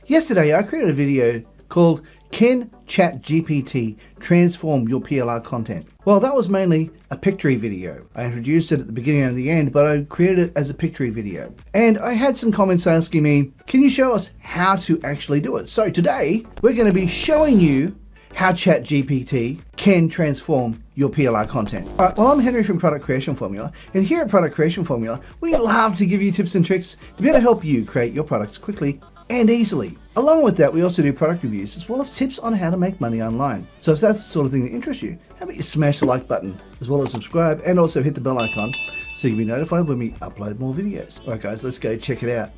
Yesterday I created a video called Can ChatGPT Transform Your PLR Content? Well, that was mainly a pictory video. I introduced it at the beginning and the end, but I created it as a pictory video. And I had some comments asking me, can you show us how to actually do it? So today we're going to be showing you how ChatGPT can transform your PLR content. All right, well, I'm Henry from Product Creation Formula, and here at Product Creation Formula, we love to give you tips and tricks to be able to help you create your products quickly and easily. Along with that, we also do product reviews as well as tips on how to make money online. So if that's the sort of thing that interests you, how about you smash the like button as well as subscribe and also hit the bell icon so you can be notified when we upload more videos. All right, guys, let's go check it out.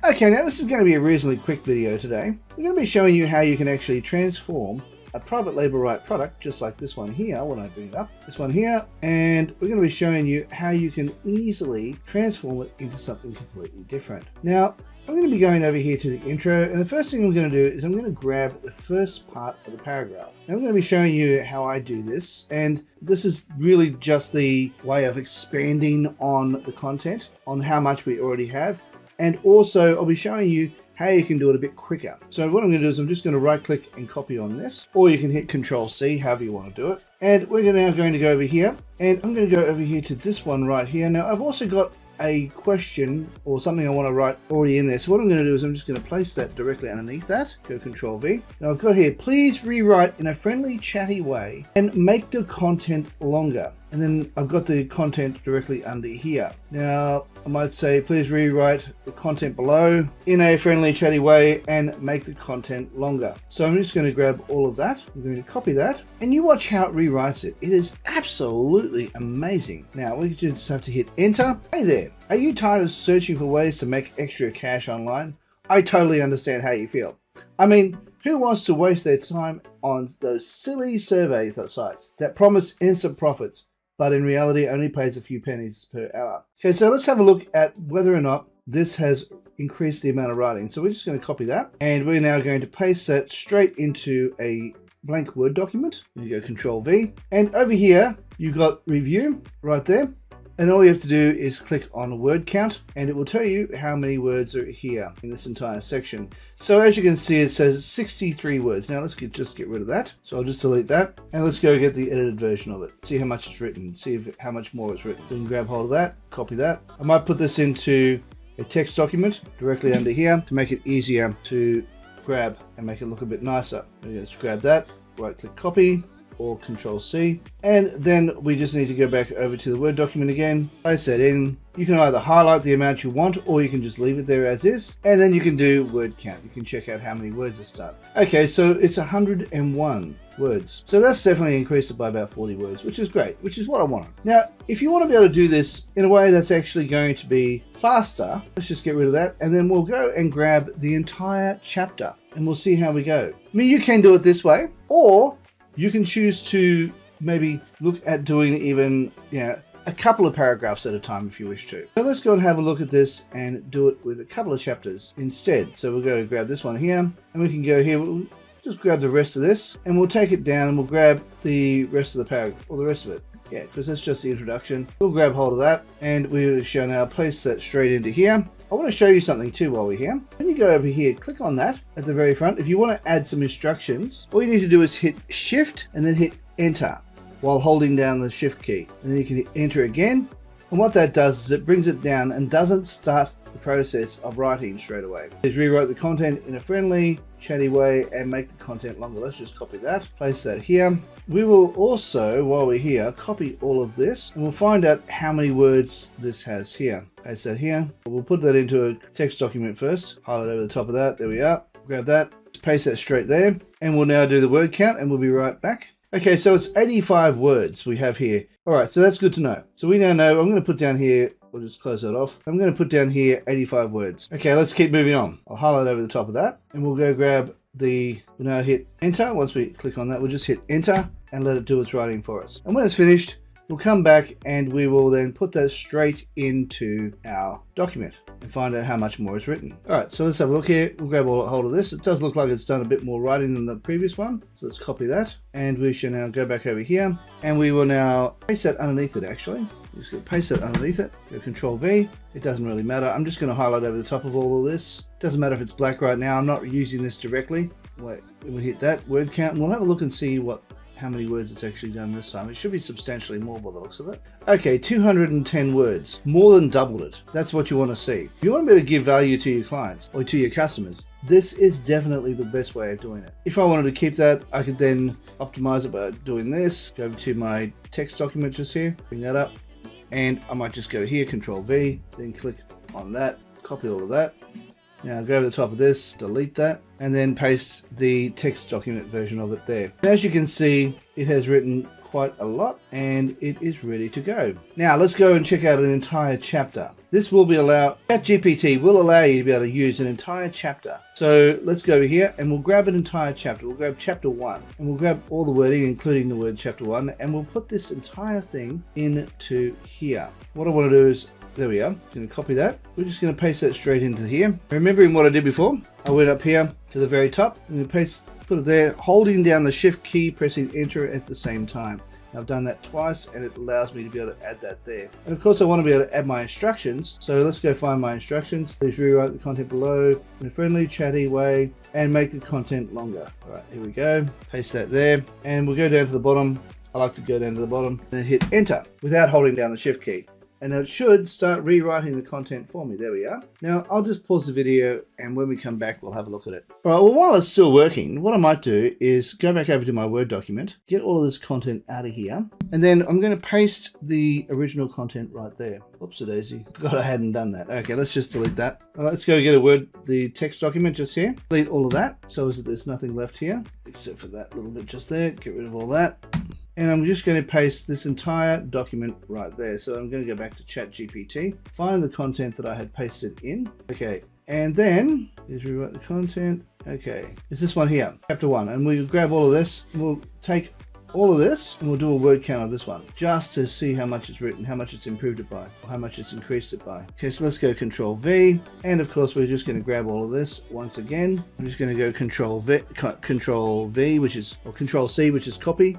Okay, now this is going to be a reasonably quick video today. We're going to be showing you how you can actually transform a private label right product, just like this one here, when I bring it up, this one here, and we're going to be showing you how you can easily transform it into something completely different. Now, I'm going to be going over here to the intro, and the first thing I'm going to do is I'm going to grab the first part of the paragraph. Now I'm going to be showing you how I do this, and this is really just the way of expanding on the content, on how much we already have. And also, I'll be showing you how you can do it a bit quicker. So what I'm going to do is I'm just going to right click and copy on this, or you can hit Control C, however you want to do it. And we're now going to go over here, and I'm going to go over here to this one right here. Now I've also got a question or something I want to write already in there. So what I'm going to do is I'm just going to place that directly underneath that. Go Control V. Now I've got here, please rewrite in a friendly, chatty way and make the content longer. And then I've got the content directly under here. Now I might say, please rewrite the content below in a friendly, chatty way and make the content longer. So I'm just going to grab all of that. I'm going to copy that, and you watch how it rewrites it. It is absolutely amazing. Now we just have to hit enter. Hey there, are you tired of searching for ways to make extra cash online? I totally understand how you feel. I mean, who wants to waste their time on those silly survey sites that promise instant profits, but in reality only pays a few pennies per hour? Okay, so let's have a look at whether or not this has increased the amount of writing. So we're just going to copy that, and we're now going to paste that straight into a blank Word document. You go Control V, and over here you've got review right there. And all you have to do is click on word count, and it will tell you how many words are here in this entire section. So as you can see, it says 63 words. Now let's just get rid of that. So I'll just delete that, and let's go get the edited version of it. See how much it's written, see how much more it's written. We can grab hold of that, copy that. I might put this into a text document directly under here to make it easier to grab and make it look a bit nicer. Just grab that, right click copy, or Control C, and then we just need to go back over to the Word document again, place that in. You can either highlight the amount you want, or you can just leave it there as is, and then you can do word count. You can check out how many words it's done. Okay, so it's 101 words. So that's definitely increased it by about 40 words, which is great, which is what I wanted. Now, if you want to be able to do this in a way that's actually going to be faster, let's just get rid of that, and then we'll go and grab the entire chapter, and we'll see how we go. I mean, you can do it this way, or you can choose to maybe look at doing even, a couple of paragraphs at a time if you wish to. So let's go and have a look at this and do it with a couple of chapters instead. So we'll go grab this one here, and we can go here, we'll just grab the rest of this, and we'll take it down, and we'll grab the rest of the paragraph, or the rest of it. Yeah, because that's just the introduction. We'll grab hold of that, and we shall now place that straight into here. I want to show you something too while we're here. When you go over here, click on that at the very front. If you want to add some instructions, all you need to do is hit Shift and then hit Enter while holding down the Shift key. And then you can hit Enter again. And what that does is it brings it down and doesn't start the process of writing straight away. Just rewrite the content in a friendly, chatty way and make the content longer. Let's just copy that, place that here. We will also, while we're here, copy all of this, and we'll find out how many words this has here. Paste that here. We'll put that into a text document first. Highlight over the top of that. There we are. Grab that, paste that straight there, and we'll now do the word count, and we'll be right back. Okay, so it's 85 words we have here. All right, so that's good to know. So we now know, I'm going to put down here, we'll just close that off. I'm going to put down here 85 words. Okay, let's keep moving on. I'll highlight over the top of that, and we'll go grab we'll now hit enter. Once we click on that, we'll just hit enter and let it do its writing for us. And when it's finished, we'll come back and we will then put that straight into our document and find out how much more is written. All right, so let's have a look here. We'll grab a hold of this. It does look like it's done a bit more writing than the previous one. So let's copy that, and we shall now go back over here, and we will now paste that underneath it actually. Just going to paste it underneath it. Go Control V. It doesn't really matter. I'm just going to highlight over the top of all of this. Doesn't matter if it's black right now. I'm not using this directly. Wait, we hit that word count, and we'll have a look and see how many words it's actually done this time. It should be substantially more by the looks of it. Okay, 210 words. More than doubled it. That's what you want to see. If you want to be able to give value to your clients or to your customers, this is definitely the best way of doing it. If I wanted to keep that, I could then optimize it by doing this. Go to my text document just here, bring that up, and I might just go here, Control V, then click on that, copy all of that. Now go over the top of this, delete that, and then paste the text document version of it there. As you can see, it has written quite a lot and it is ready to go. Now let's go and check out an entire chapter. This will ChatGPT will allow you to be able to use an entire chapter. So let's go over here and we'll grab an entire chapter. We'll grab chapter 1 and we'll grab all the wording, including the word chapter 1, and we'll put this entire thing into here. What I want to do is, there we are. I'm going to copy that. We're just going to paste that straight into here. Remembering what I did before, I went up here to the very top and put it there, holding down the Shift key, pressing Enter at the same time. I've done that twice and it allows me to be able to add that there. And of course I want to be able to add my instructions. So let's go find my instructions. Please rewrite the content below in a friendly, chatty way and make the content longer. All right, here we go. Paste that there and we'll go down to the bottom. I like to go down to the bottom and hit Enter without holding down the Shift key. And it should start rewriting the content for me. There we are. Now I'll just pause the video and when we come back we'll have a look at it. All right, well while it's still working, what I might do is go back over to my Word document, get all of this content out of here, and then I'm going to paste the original content right there. Oops-a-daisy, forgot I hadn't done that. Okay, let's just delete that. Let's go get the text document just here. Delete all of that so as that there's nothing left here, except for that little bit just there. Get rid of all that. And I'm just going to paste this entire document right there. So I'm going to go back to ChatGPT, find the content that I had pasted in. Okay, and then just rewrite the content. Okay, it's this one here, chapter 1. And we'll grab all of this. We'll take all of this and we'll do a word count of this one just to see how much it's written, how much it's improved it by, or how much it's increased it by. Okay, so let's go Control V, and of course we're just going to grab all of this once again. I'm just going to go Control V, which is, or Control C, which is copy.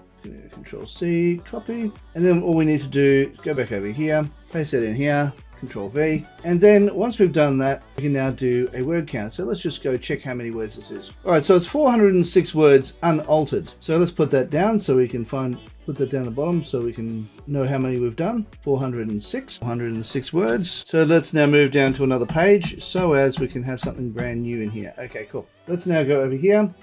Control C, copy, and then all we need to do is go back over here, paste it in here, Control V, and then once we've done that, we can now do a word count. So let's just go check how many words this is. All right, so it's 406 words unaltered. So let's put that down so we can put that down the bottom so we can know how many we've done. 406 words. So let's now move down to another page so as we can have something brand new in here. Okay, cool. Let's now go over here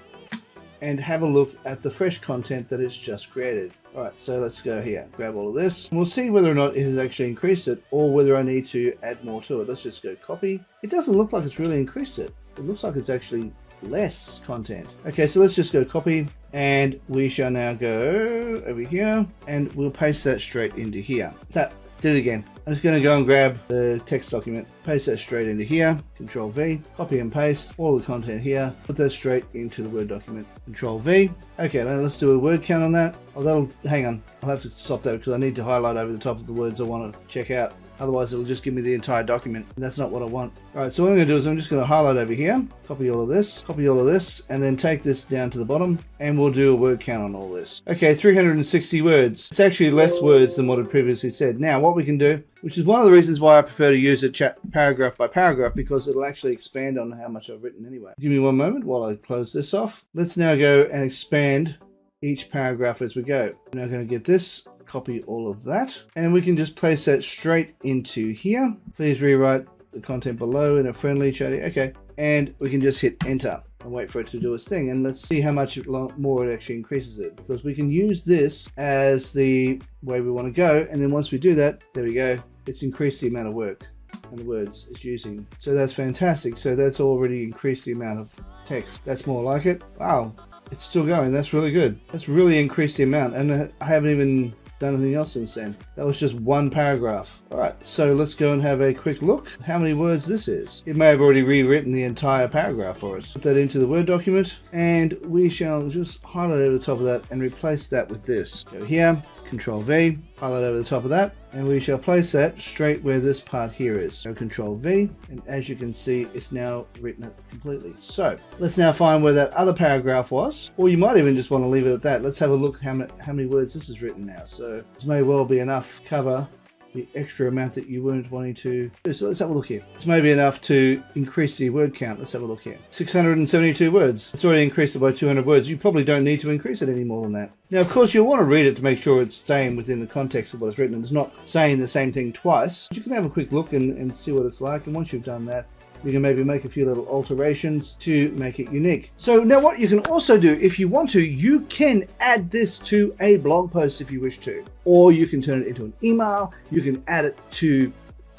and have a look at the fresh content that it's just created. All right, so let's go here, grab all of this, and we'll see whether or not it has actually increased it or whether I need to add more to it. Let's just go copy. It doesn't look like it's really increased it. It looks like it's actually less content. Okay, so let's just go copy, and we shall now go over here, and we'll paste that straight into here. Tap, did it again. I'm just going to go and grab the text document, paste that straight into here, Control V, copy and paste all the content here, put that straight into the Word document, Control V. Okay, now let's do a word count on that. Oh, hang on, I'll have to stop that because I need to highlight over the top of the words I want to check out. Otherwise it'll just give me the entire document, and that's not what I want. All right, so what I'm going to do is I'm just going to highlight over here, copy all of this, and then take this down to the bottom, and we'll do a word count on all this. Okay, 360 words. It's actually less words than what I previously said. Now what we can do, which is one of the reasons why I prefer to use a chat paragraph by paragraph, because it'll actually expand on how much I've written anyway. Give me one moment while I close this off. Let's now go and expand each paragraph as we go. I'm now going to get this, copy all of that, and we can just place that straight into here. Please rewrite the content below in a friendly, chatty. Okay, and we can just hit Enter and wait for it to do its thing, and let's see how much more it actually increases it, because we can use this as the way we want to go, and then once we do that, there we go, it's increased the amount of work and the words it's using. So that's fantastic. So that's already increased the amount of text. That's more like it. Wow, it's still going. That's really good. That's really increased the amount, and I haven't even done anything else since then. That was just one paragraph. All right, so let's go and have a quick look at how many words this is. It may have already rewritten the entire paragraph for us. Put that into the Word document, and we shall just highlight over the top of that and replace that with this. Go here, Control V, highlight over the top of that, and we shall place that straight where this part here is. So Control V, and as you can see, it's now written it completely. So let's now find where that other paragraph was, or you might even just want to leave it at that. Let's have a look at how many words this is written now. So this may well be enough cover the extra amount that you weren't wanting to do. So let's have a look here. It's maybe enough to increase the word count. Let's have a look here. 672 words. It's already increased it by 200 words. You probably don't need to increase it any more than that. Now, of course, you'll want to read it to make sure it's staying within the context of what it's written and it's not saying the same thing twice. You can have a quick look and see what it's like. And once you've done that, you can maybe make a few little alterations to make it unique. So now what you can also do, if you want to, you can add this to a blog post if you wish to, or you can turn it into an email. You can add it to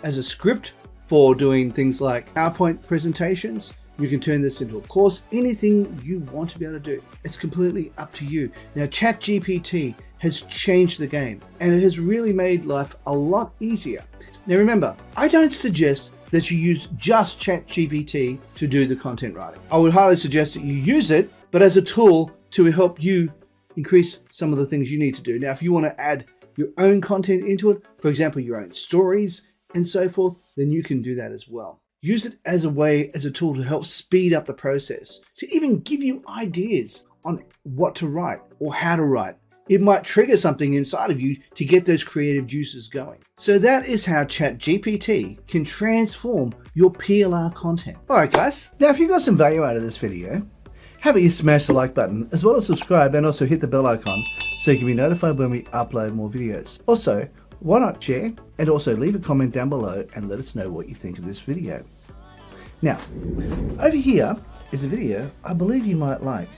as a script for doing things like PowerPoint presentations. You can turn this into a course, anything you want to be able to do. It's completely up to you. Now, ChatGPT has changed the game and it has really made life a lot easier. Now remember, I don't suggest that you use just ChatGPT to do the content writing. I would highly suggest that you use it, but as a tool to help you increase some of the things you need to do. Now, if you want to add your own content into it, for example, your own stories and so forth, then you can do that as well. Use it as a way, as a tool to help speed up the process, to even give you ideas on what to write or how to write. It might trigger something inside of you to get those creative juices going. So that is how ChatGPT can transform your PLR content. All right, guys. Now, if you got some value out of this video, how about you smash the like button, as well as subscribe, and also hit the bell icon so you can be notified when we upload more videos. Also, why not share and also leave a comment down below and let us know what you think of this video. Now, over here is a video I believe you might like.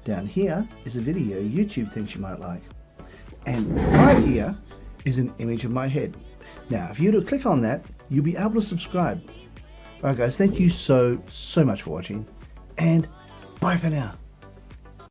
Down here is a video YouTube thinks you might like. And right here is an image of my head. Now, if you were to click on that, you'll be able to subscribe. Alright guys, thank you so much for watching, and bye for now.